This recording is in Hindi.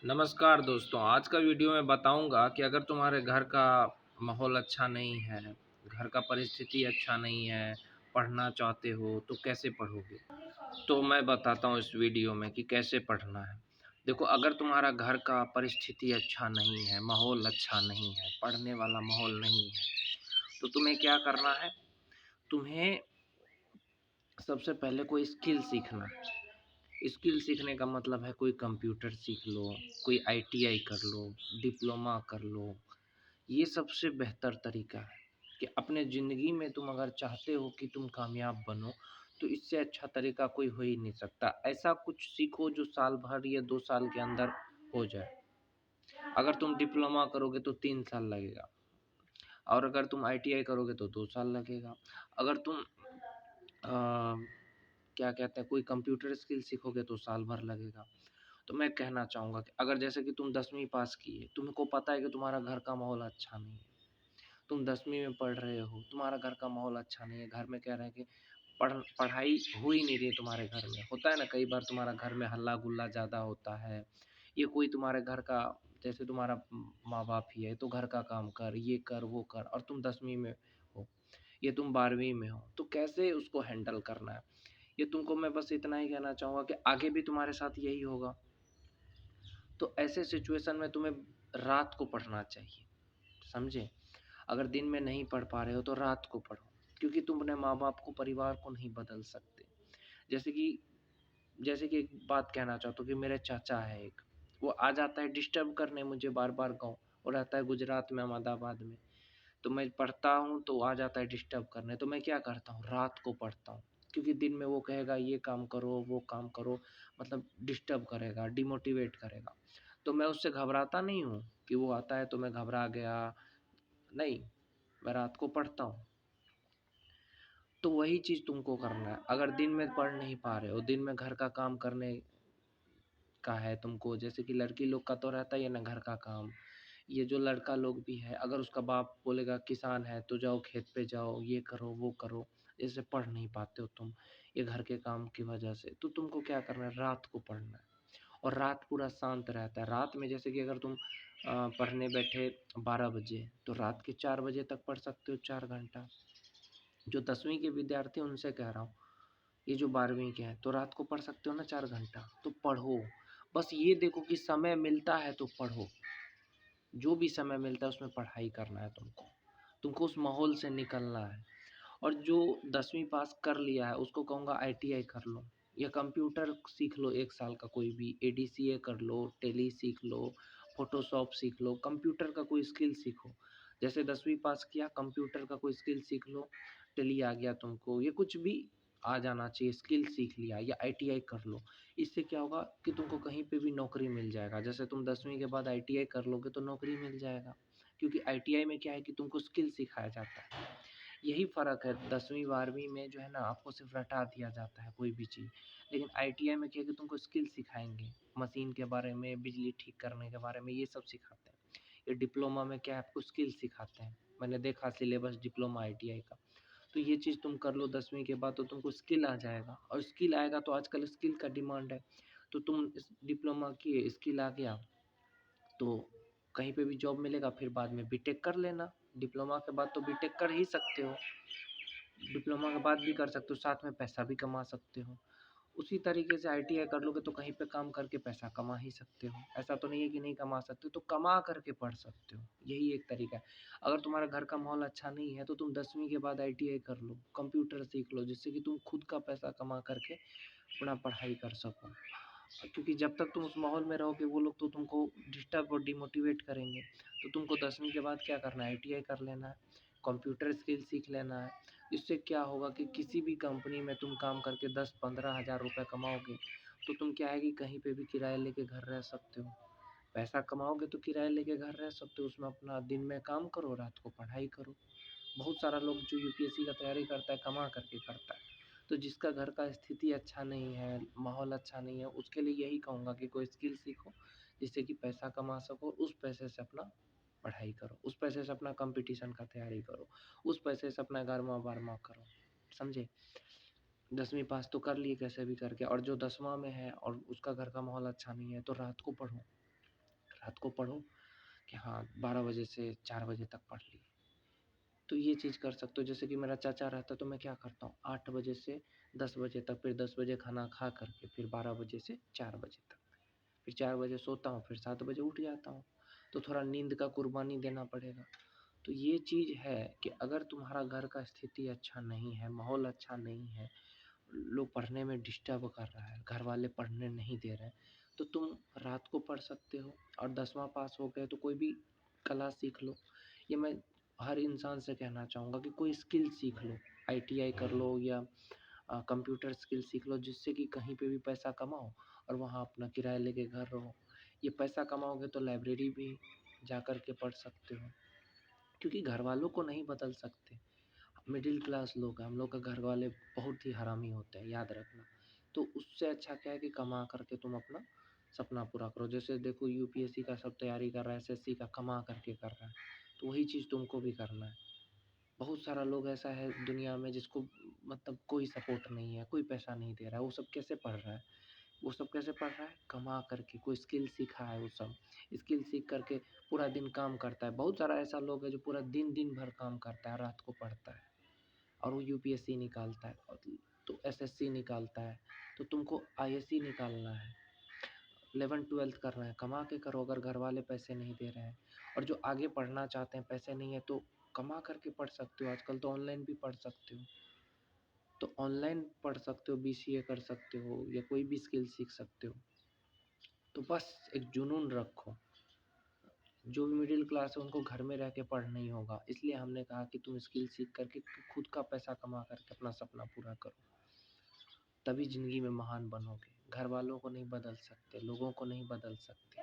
नमस्कार दोस्तों, आज का वीडियो मैं बताऊँगा कि अगर तुम्हारे घर का माहौल अच्छा नहीं है, घर का परिस्थिति अच्छा नहीं है, पढ़ना चाहते हो तो कैसे पढ़ोगे? तो मैं बताता हूँ इस वीडियो में कि कैसे पढ़ना है। देखो, अगर तुम्हारा घर का परिस्थिति अच्छा नहीं है, माहौल अच्छा नहीं है, पढ़ने वाला माहौल नहीं है, तो तुम्हें क्या करना है? तुम्हें सबसे पहले कोई स्किल सीखना है। स्किल सीखने का मतलब है कोई कंप्यूटर सीख लो, कोई आईटीआई कर लो, डिप्लोमा कर लो। ये सबसे बेहतर तरीका है कि अपने ज़िंदगी में तुम अगर चाहते हो कि तुम कामयाब बनो, तो इससे अच्छा तरीका कोई हो ही नहीं सकता। ऐसा कुछ सीखो जो साल भर या 2 साल के अंदर हो जाए। अगर तुम डिप्लोमा करोगे तो 3 साल लगेगा और अगर तुम आईटीआई करोगे तो 2 साल लगेगा। अगर तुम क्या कहते हैं कोई कंप्यूटर स्किल सीखोगे तो साल भर लगेगा। तो मैं कहना चाहूँगा कि अगर जैसे कि तुम 10वीं पास किए, तुमको पता है कि तुम्हारा घर का माहौल अच्छा नहीं है, तुम 10वीं में पढ़ रहे हो, तुम्हारा घर का माहौल अच्छा नहीं है, घर में कह रहे हैं कि पढ़ाई हो ही नहीं रही है तुम्हारे घर में। होता है ना, कई बार तुम्हारा घर में हल्ला-गुल्ला ज़्यादा होता है, ये कोई तुम्हारे घर का जैसे तुम्हारा माँ-बाप ही है, तो घर का काम कर, ये कर, वो कर और तुम 10वीं में हो, या तुम 12वीं में हो, तो कैसे उसको हैंडल करना है? ये तुमको मैं बस इतना ही कहना चाहूँगा कि आगे भी तुम्हारे साथ यही होगा। तो ऐसे सिचुएशन में तुम्हें रात को पढ़ना चाहिए, समझे? अगर दिन में नहीं पढ़ पा रहे हो तो रात को पढ़ो, क्योंकि तुम अपने माँ-बाप को, परिवार को नहीं बदल सकते। जैसे कि जैसे कि एक बात कहना चाहता हूँ कि मेरे चाचा है एक, वो आ जाता है डिस्टर्ब करने मुझे बार-बार गाँव। वो रहता है गुजरात में, अहमदाबाद में। तो मैं पढ़ता हूँ तो आ जाता है डिस्टर्ब करने, तो मैं क्या करता हूँ, रात को पढ़ता हूँ। क्योंकि दिन में वो कहेगा ये काम करो, वो काम करो, मतलब डिस्टर्ब करेगा, डिमोटिवेट करेगा। तो मैं उससे घबराता नहीं हूँ कि वो आता है तो मैं घबरा गया, नहीं, मैं रात को पढ़ता हूँ। तो वही चीज़ तुमको करना है। अगर दिन में पढ़ नहीं पा रहे हो, दिन में घर का काम करने का है तुमको, जैसे कि लड़की लोग का तो रहता ही है ना घर का काम। ये जो लड़का लोग भी है, अगर उसका बाप बोलेगा किसान है तो जाओ खेत पे जाओ, ये करो, वो करो, जैसे पढ़ नहीं पाते हो तुम, ये घर के काम की वजह से, तो तुमको क्या करना है, रात को पढ़ना है। और रात पूरा शांत रहता है। रात में जैसे कि अगर तुम पढ़ने बैठे 12 बजे, तो रात के 4 बजे तक पढ़ सकते हो, 4 घंटा। जो 10वीं के विद्यार्थी हैं उनसे कह रहा हूँ, ये जो 12वीं के हैं, तो रात को पढ़ सकते हो ना 4 घंटा, तो पढ़ो। बस ये देखो कि समय मिलता है तो पढ़ो। जो भी समय मिलता है उसमें पढ़ाई करना है तुमको। तुमको उस माहौल से निकलना है। और जो 10वीं पास कर लिया है उसको कहूँगा आईटीआई कर लो या कंप्यूटर सीख लो 1 साल का, कोई भी एडीसीए कर लो, टैली सीख लो, फ़ोटोशॉप सीख लो, कंप्यूटर का कोई स्किल सीखो। जैसे 10वीं पास किया, कंप्यूटर का कोई स्किल सीख लो, टैली आ गया तुमको, ये कुछ भी आ जाना चाहिए, स्किल सीख लिया या आईटीआई कर लो। इससे क्या होगा कि तुमको कहीं पे भी नौकरी मिल जाएगा। जैसे तुम 10वीं के बाद आईटीआई कर लोगे तो नौकरी मिल जाएगा, क्योंकि आईटीआई में क्या है कि तुमको स्किल सिखाया जाता है। यही फ़र्क है, 10वीं 12वीं में जो है ना आपको सिर्फ रटा दिया जाता है कोई भी चीज़, लेकिन आईटीआई में क्या है कि तुमको स्किल सिखाएँगे, मशीन के बारे में, बिजली ठीक करने के बारे में, ये सब सिखाते हैं। ये डिप्लोमा में क्या है, आपको स्किल सिखाते हैं। मैंने देखा सिलेबस डिप्लोमा आईटीआई का। तो ये चीज़ तुम कर लो 10वीं के बाद तो तुमको स्किल आ जाएगा, और स्किल आएगा तो आजकल स्किल का डिमांड है। तो तुम इस डिप्लोमा किए, स्किल आ गया, तो कहीं पे भी जॉब मिलेगा, फिर बाद में बीटेक कर लेना। डिप्लोमा के बाद तो बीटेक कर ही सकते हो। डिप्लोमा के बाद भी कर सकते हो, साथ में पैसा भी कमा सकते हो। उसी तरीके से आईटीआई कर लोगे तो कहीं पे काम करके पैसा कमा ही सकते हो। ऐसा तो नहीं है कि नहीं कमा सकते, तो कमा करके पढ़ सकते हो। यही एक तरीका है। अगर तुम्हारा घर का माहौल अच्छा नहीं है तो तुम 10वीं के बाद आईटीआई कर लो, कंप्यूटर सीख लो, जिससे कि तुम खुद का पैसा कमा करके अपना पढ़ाई कर सको। क्योंकि जब तक तुम उस माहौल में रहोगे वो लोग तो तुमको डिस्टर्ब और डिमोटिवेट करेंगे। तो तुमको 10वीं के बाद क्या करना है, आईटीआई कर लेना है, कंप्यूटर स्किल सीख लेना है। इससे क्या होगा कि किसी भी कंपनी में तुम काम करके 10-15 हज़ार रुपये कमाओगे, तो तुम क्या है कि कहीं पे भी किराया लेके घर रह सकते हो। पैसा कमाओगे तो किराया लेके घर रह सकते हो, उसमें अपना दिन में काम करो, रात को पढ़ाई करो। बहुत सारा लोग जो यूपीएससी का तैयारी करता है कमा करके करता है। तो जिसका घर का स्थिति अच्छा नहीं है, माहौल अच्छा नहीं है, उसके लिए यही कहूँगा कि कोई स्किल सीखो, जिससे कि पैसा कमा सको, उस पैसे से अपना पढ़ाई करो, उस पैसे से अपना कंपटीशन का तैयारी करो, उस पैसे से अपना गरमा-वरमा करो, समझे? 10वीं पास तो कर लिए कैसे भी करके, और जो 10वां में है और उसका घर का माहौल अच्छा नहीं है, तो रात को पढ़ो। रात को पढ़ो कि हाँ 12 बजे से 4 बजे तक पढ़ लिए। तो ये चीज़ कर सकते हो। जैसे कि मेरा चाचा रहता है तो मैं क्या करता हूँ 8 बजे से 10 बजे तक, फिर 10 बजे खाना खा करके फिर 12 बजे से 4 बजे तक, फिर 4 बजे सोता हूँ, फिर 7 बजे उठ जाता हूँ। तो थोड़ा नींद का कुर्बानी देना पड़ेगा। तो ये चीज़ है कि अगर तुम्हारा घर का स्थिति अच्छा नहीं है, माहौल अच्छा नहीं है, लोग पढ़ने में डिस्टर्ब कर रहा है, घर वाले पढ़ने नहीं दे रहे हैं, तो तुम रात को पढ़ सकते हो। और 10वां पास हो गए तो कोई भी कला सीख लो। ये मैं हर इंसान से कहना चाहूँगा कि कोई स्किल सीख लो, आईटीआई कर लो या कंप्यूटर स्किल सीख लो, जिससे कि कहीं पे भी पैसा कमाओ और वहाँ अपना किराया लेके घर रहो। ये पैसा कमाओगे तो लाइब्रेरी भी जा कर के पढ़ सकते हो, क्योंकि घर वालों को नहीं बदल सकते। मिडिल क्लास लोग हैं, हम लोग के घर वाले बहुत ही हरामी होते हैं, याद रखना। तो उससे अच्छा क्या है कि कमा करके तुम अपना सपना पूरा करो। जैसे देखो यूपीएससी का सब तैयारी कर रहा है, एसएससी का कमा करके कर रहा है, तो वही चीज़ तुमको भी करना है। बहुत सारा लोग ऐसा है दुनिया में जिसको मतलब कोई सपोर्ट नहीं है, कोई पैसा नहीं दे रहा है, वो सब कैसे पढ़ रहा है? वो सब कैसे पढ़ रहा है? कमा करके, कोई स्किल सीखा है वो सब। स्किल सीख करके पूरा दिन काम करता है। बहुत सारा ऐसा लोग है जो पूरा दिन भर काम करता है, रात को पढ़ता है और वो यूपीएससी निकालता है और तो एसएससी निकालता है। तो तुमको आईएससी निकालना है, 11th-12th करना है, कमा के करो अगर घर वाले पैसे नहीं दे रहे हैं। और जो आगे पढ़ना चाहते हैं, पैसे नहीं है तो कमा करके पढ़ सकते हो। आजकल तो ऑनलाइन भी पढ़ सकते हो। तो ऑनलाइन पढ़ सकते हो, बीसीए कर सकते हो या कोई भी स्किल सीख सकते हो। तो बस एक जुनून रखो। जो भी मिडिल क्लास है उनको घर में रह के पढ़ नहीं होगा, इसलिए हमने कहा कि तुम स्किल सीख करके खुद का पैसा कमा करके अपना सपना पूरा करो, तभी ज़िंदगी में महान बनोगे। घर वालों को नहीं बदल सकते, लोगों को नहीं बदल सकते,